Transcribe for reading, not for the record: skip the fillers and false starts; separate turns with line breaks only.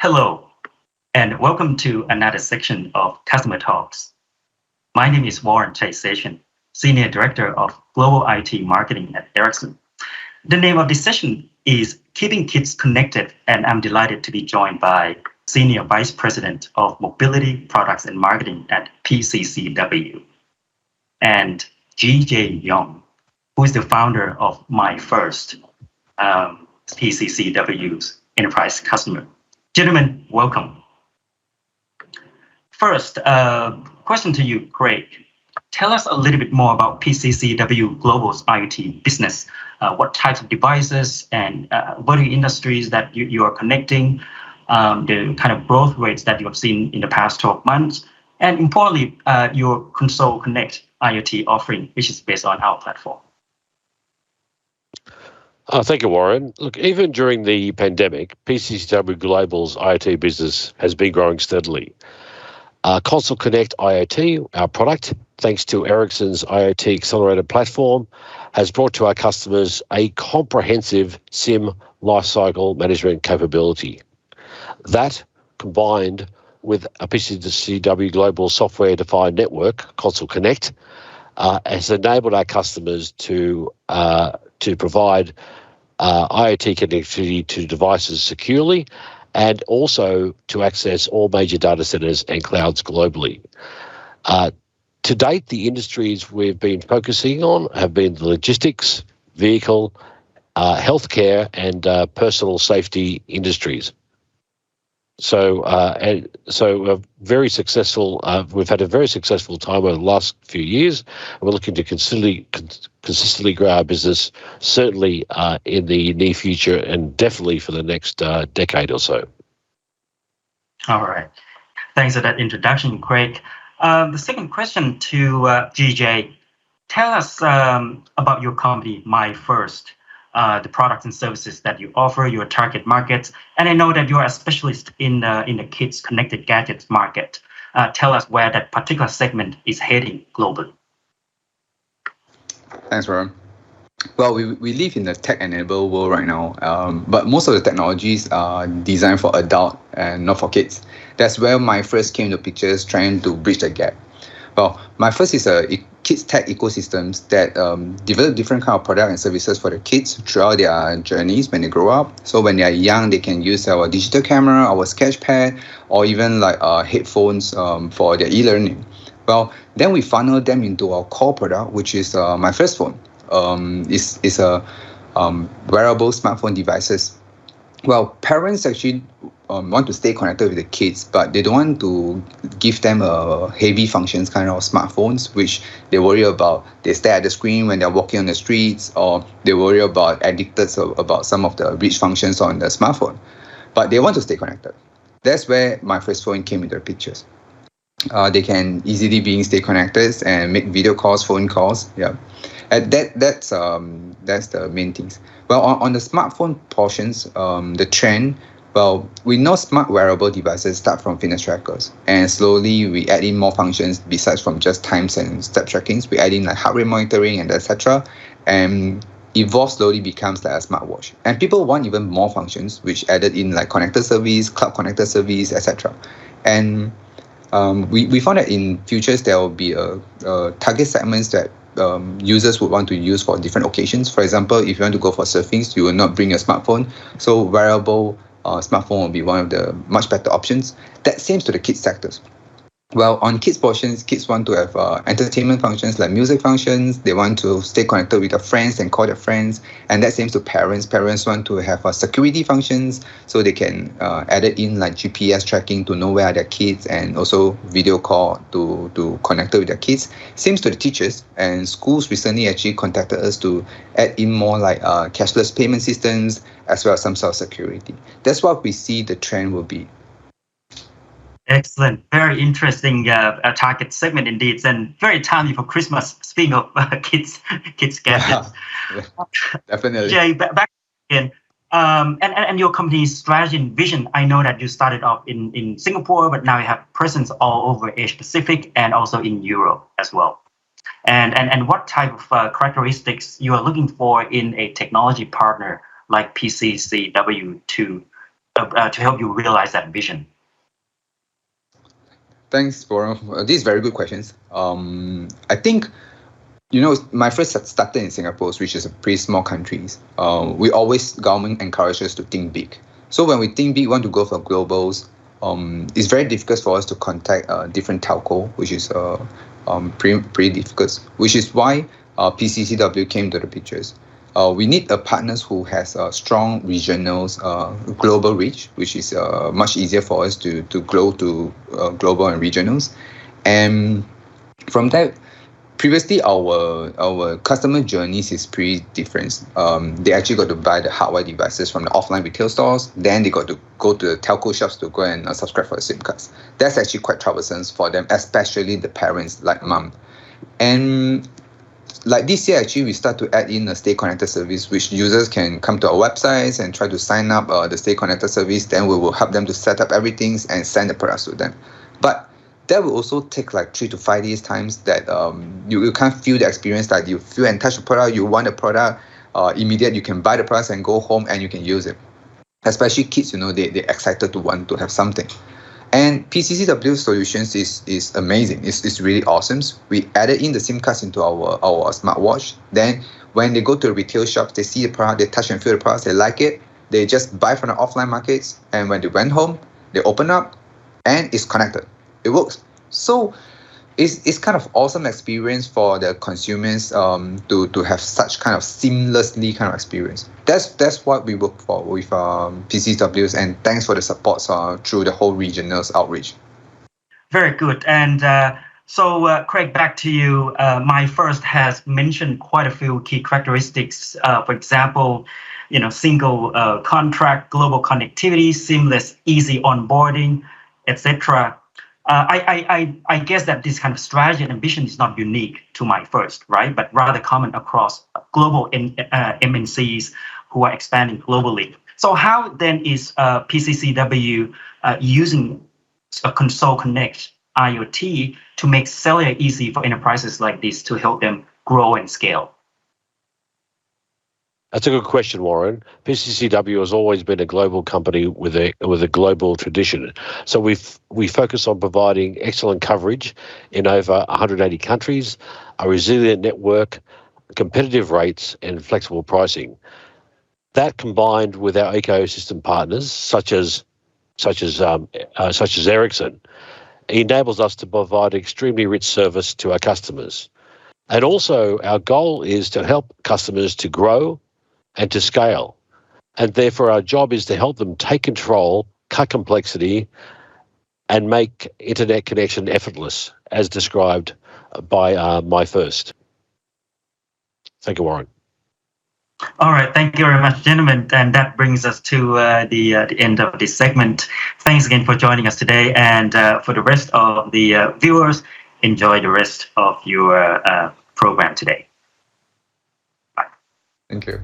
Hello, and welcome to another section of Customer Talks. My name is Warren Chaisatien, Senior Director of Global IT Marketing at Ericsson. The name of this session is Keeping Kids Connected, and I'm delighted to be joined by Senior Vice President of Mobility Products and Marketing at PCCW, and GJ Young, who is the founder of myFirst, PCCW's enterprise customer. Gentlemen, welcome. First, question to you, Craig. Tell us a little bit more about PCCW Global's IoT business. What types of devices and what are the industries that you are connecting, the kind of growth rates that you have seen in the past 12 months, and importantly, your Console Connect IoT offering, which is based on our platform.
Thank you, Warren. Look, even during the pandemic, PCCW Global's IoT business has been growing steadily. Console Connect IoT, our product, thanks to Ericsson's IoT accelerator platform, has brought to our customers a comprehensive SIM lifecycle management capability. That, combined with a PCCW Global software-defined network, Console Connect, has enabled our customers to provide IoT connectivity to devices securely and also to access all major data centers and clouds globally. To date, the industries we've been focusing on have been the logistics, vehicle, healthcare, and personal safety industries. So very successful. We've had a very successful time over the last few years. And we're looking to consistently grow our business, certainly in the near future and definitely for the next decade or so.
All right. Thanks for that introduction, Craig. The second question to GJ. Tell us about your company, myFirst. The products and services that you offer, your target markets, and I know that you are a specialist in the kids connected gadgets market. Tell us where that particular segment is heading globally.
Thanks, Warren. Well, we live in the tech-enabled world right now, but most of the technologies are designed for adult and not for kids. That's where myFirst came to pictures, trying to bridge the gap. Well, myFirst is a kids tech ecosystems that develop different kind of product and services for the kids throughout their journeys when they grow up. So when they are young, they can use our digital camera, our sketchpad, or even like headphones for their e-learning. Well, then we funnel them into our core product, which is myFirst phone. It's a wearable smartphone devices. Well, parents actually want to stay connected with the kids, but they don't want to give them heavy functions kind of smartphones, which they worry about. They stare at the screen when they're walking on the streets, or they worry about addicted about some of the rich functions on the smartphone. But they want to stay connected. That's where myFirst phone came into the pictures. They can easily stay connected and make video calls, phone calls. Yeah, and that's the main things. Well, on the smartphone portions, the trend. Well, we know smart wearable devices start from fitness trackers, and slowly we add in more functions besides from just times and step trackings. We add in like heart rate monitoring and etc. And evolve slowly becomes like a smartwatch. And people want even more functions, which added in like connector service, cloud connector service, etc. And we found that in futures there will be a target segments that users would want to use for different occasions. For example, if you want to go for surfing, you will not bring your smartphone. So wearable smartphone will be one of the much better options. That seems to the kids sectors. Well, on kids portions, kids want to have entertainment functions like music functions. They want to stay connected with their friends and call their friends. And that seems to parents. Parents want to have security functions so they can add it in like GPS tracking to know where are their kids, and also video call to connect with their kids. Seems to the teachers, and schools recently actually contacted us to add in more like cashless payment systems as well as some sort of security. That's what we see the trend will be.
Excellent. Very interesting target segment indeed, and very timely for Christmas. Speaking of kids gadgets.
Yeah, definitely.
Jay, back again. And your company's strategy and vision. I know that you started off in Singapore, but now you have presence all over Asia Pacific and also in Europe as well. And what type of characteristics you are looking for in a technology partner like PCCW to to help you realize that vision?
Thanks for these very good questions. I think, myFirst started in Singapore, which is a pretty small country. Government encourages us to think big. So when we think big, want to go for globals, it's very difficult for us to contact different telco, which is pretty difficult. Which is why PCCW came to the pictures. We need a partners who has a strong regional global reach, which is much easier for us to grow to global and regionals. And from that, previously our customer journeys is pretty different. They actually got to buy the hardware devices from the offline retail stores. Then they got to go to the telco shops to go and subscribe for the SIM cards. That's actually quite troublesome for them, especially the parents like mom. And like this year, actually, we start to add in a Stay Connected service, which users can come to our websites and try to sign up the Stay Connected service. Then we will help them to set up everything and send the products to them. But that will also take like 3 to 5 days times that you can't feel the experience that you feel and touch the product, you want the product, immediate, you can buy the products and go home and you can use it. Especially kids, they're excited to want to have something. And PCCW solutions is amazing. It's really awesome. We added in the SIM cards into our smartwatch. Then when they go to the retail shops, they see the product, they touch and feel the products, they like it. They just buy from the offline markets. And when they went home, they open up and it's connected. It works. So it's kind of awesome experience for the consumers to have such kind of seamlessly kind of experience. That's what we work for with PCCWs, and thanks for the support through the whole regionals outreach.
Very good. And so Craig, back to you. myFirst has mentioned quite a few key characteristics. For example, single contract, global connectivity, seamless, easy onboarding, etc. I guess that this kind of strategy and ambition is not unique to myFirst, right? But rather common across global MNCs who are expanding globally. So how then is PCCW using a Console Connect IoT to make cellular easy for enterprises like this to help them grow and scale?
That's a good question, Warren. PCCW has always been a global company with a global tradition. So we focus on providing excellent coverage in over 180 countries, a resilient network, competitive rates, and flexible pricing. That combined with our ecosystem partners, such as Ericsson, enables us to provide extremely rich service to our customers. And also, our goal is to help customers to grow and to scale. And therefore, our job is to help them take control, cut complexity, and make internet connection effortless, as described by myFirst. Thank you, Warren.
All right, thank you very much, gentlemen. And that brings us to the end of this segment. Thanks again for joining us today. And for the rest of the viewers, enjoy the rest of your program today. Bye.
Thank you.